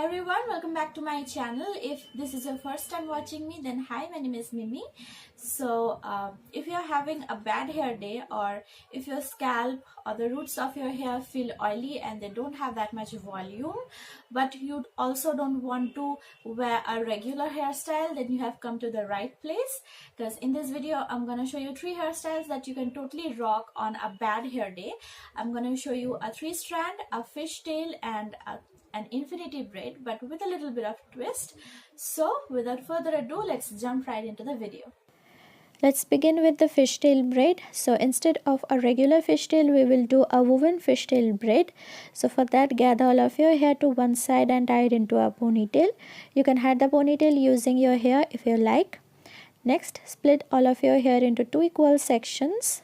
Hi everyone, welcome back to my channel. If this is your first time watching me, then hi, my name is Mimi. So if you're having a bad hair day, or if your scalp or the roots of your hair feel oily and they don't have that much volume, but you also don't want to wear a regular hairstyle, then you have come to the right place, because in this video I'm going to show you 3 hairstyles that you can totally rock on a bad hair day. I'm going to show you a 3-strand, a fishtail, and an infinity braid, but with a little bit of twist. So without further ado, let's jump right into the video. Let's begin with the fishtail braid. So instead of a regular fishtail, we will do a woven fishtail braid. So for that, gather all of your hair to one side and tie it into a ponytail. You can hide the ponytail using your hair if you like. Next, split all of your hair into 2 equal sections.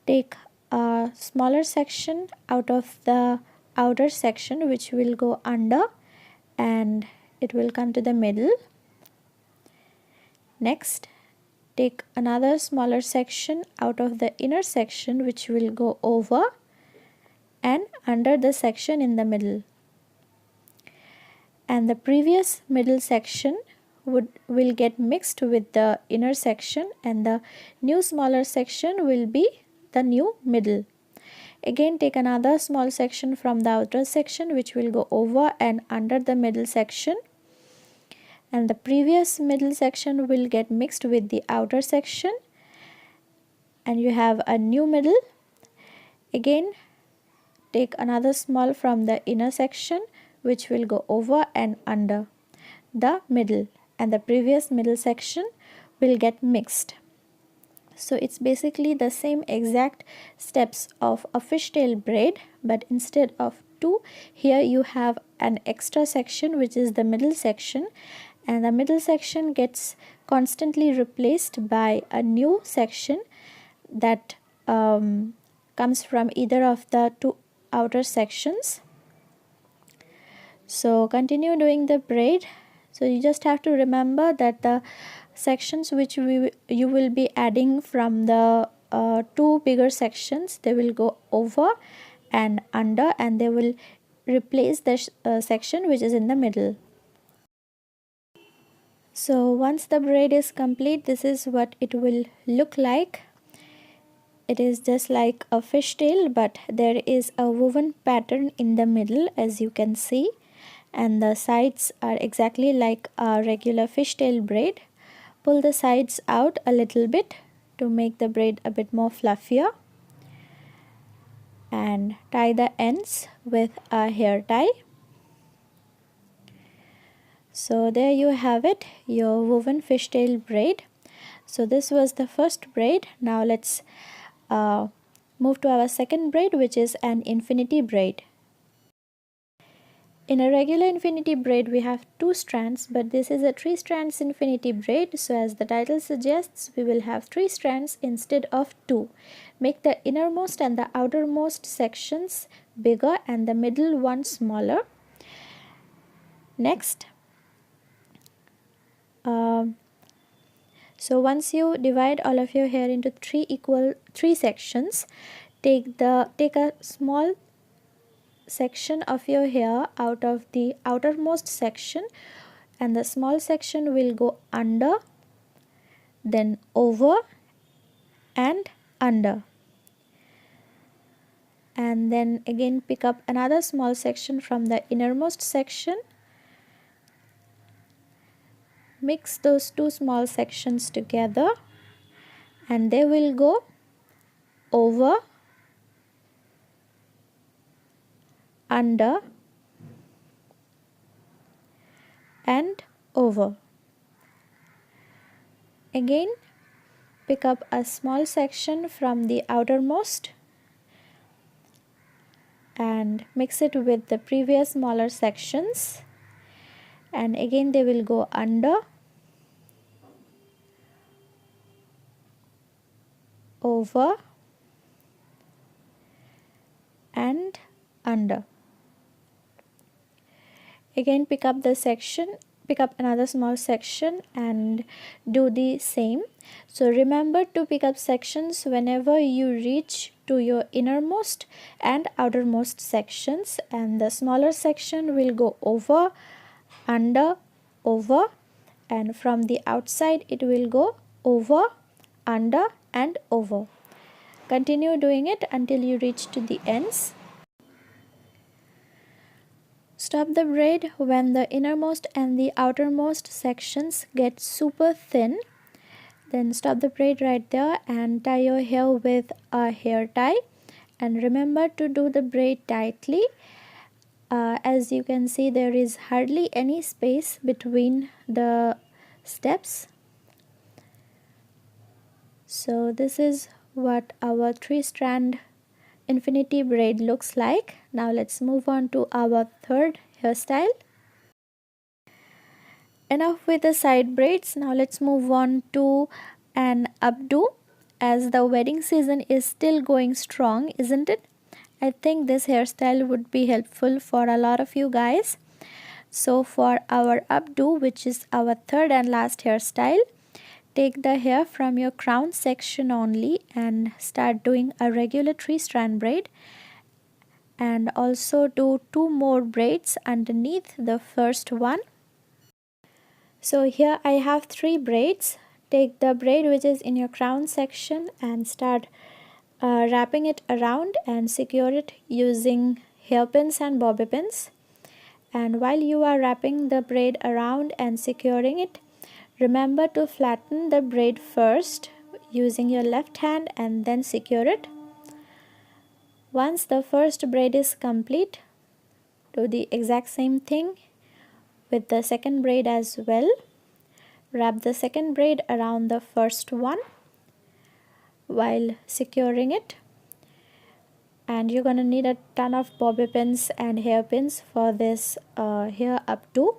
Take a smaller section out of the outer section, which will go under, and it will come to the middle. Next, take another smaller section out of the inner section, which will go over and under the section in the middle. And the previous middle section will get mixed with the inner section, and the new smaller section will be the new middle. Again, take another small section from the outer section, which will go over and under the middle section, and the previous middle section will get mixed with the outer section, and you have a new middle. Again, take another small from the inner section, which will go over and under the middle, and the previous middle section will get mixed. So it's basically the same exact steps of a fishtail braid, but instead of 2, here you have an extra section, which is the middle section, and the middle section gets constantly replaced by a new section that comes from either of the 2 outer sections. So continue doing the braid. So you just have to remember that the sections which you will be adding from the 2 bigger sections, they will go over and under, and they will replace the section which is in the middle. So once the braid is complete, this is what it will look like. It is just like a fishtail, but there is a woven pattern in the middle, as you can see, and the sides are exactly like a regular fishtail braid. Pull the sides out a little bit to make the braid a bit more fluffier, and tie the ends with a hair tie. So there you have it, your woven fishtail braid. So this was the first braid. Now let's move to our second braid, which is an infinity braid. In a regular infinity braid, we have 2 strands, but this is a 3 strands infinity braid. So as the title suggests, we will have 3 strands instead of 2. Make the innermost and the outermost sections bigger and the middle one smaller. Next, so once you divide all of your hair into 3 sections, take a small section of your hair out of the outermost section, and the small section will go under, then over and under, and then again pick up another small section from the innermost section. Mix those 2 small sections together, and they will go over, under and over. Again, pick up a small section from the outermost and mix it with the previous smaller sections, and again they will go under, over and under. Again, pick up another small section and do the same. So remember to pick up sections whenever you reach to your innermost and outermost sections, and the smaller section will go over, under, over, and from the outside it will go over, under and over. Continue doing it until you reach to the ends. Stop the braid when the innermost and the outermost sections get super thin. Then stop the braid right there and tie your hair with a hair tie. And remember to do the braid tightly. As you can see, there is hardly any space between the steps. So this is what our 3-strand infinity braid looks like. Now let's move on to our third hairstyle. Enough with the side braids. Now let's move on to an updo, as the wedding season is still going strong, isn't it? I think this hairstyle would be helpful for a lot of you guys. So for our updo, which is our third and last hairstyle, take the hair from your crown section only and start doing a regular 3-strand braid, and also do 2 more braids underneath the first one. So here I have 3 braids. Take the braid which is in your crown section and start wrapping it around and secure it using hairpins and bobby pins. And while you are wrapping the braid around and securing it, remember to flatten the braid first using your left hand and then secure it. Once the first braid is complete, do the exact same thing with the second braid as well. Wrap the second braid around the first one while securing it, and you're gonna need a ton of bobby pins and hairpins for this hair updo.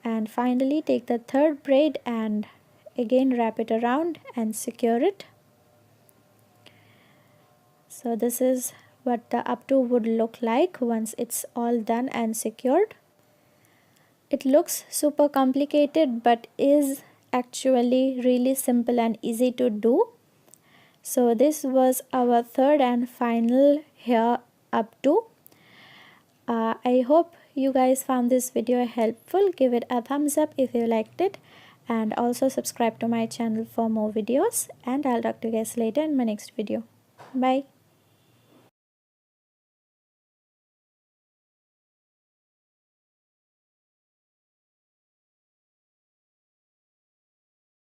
And finally take the third braid and again wrap it around and secure it. So this is what the updo would look like once it's all done and secured. It looks super complicated but is actually really simple and easy to do. So this was our third and final hair updo. I hope you guys found this video helpful. Give it a thumbs up if you liked it, and also subscribe to my channel for more videos, and I'll talk to you guys later in my next video. Bye.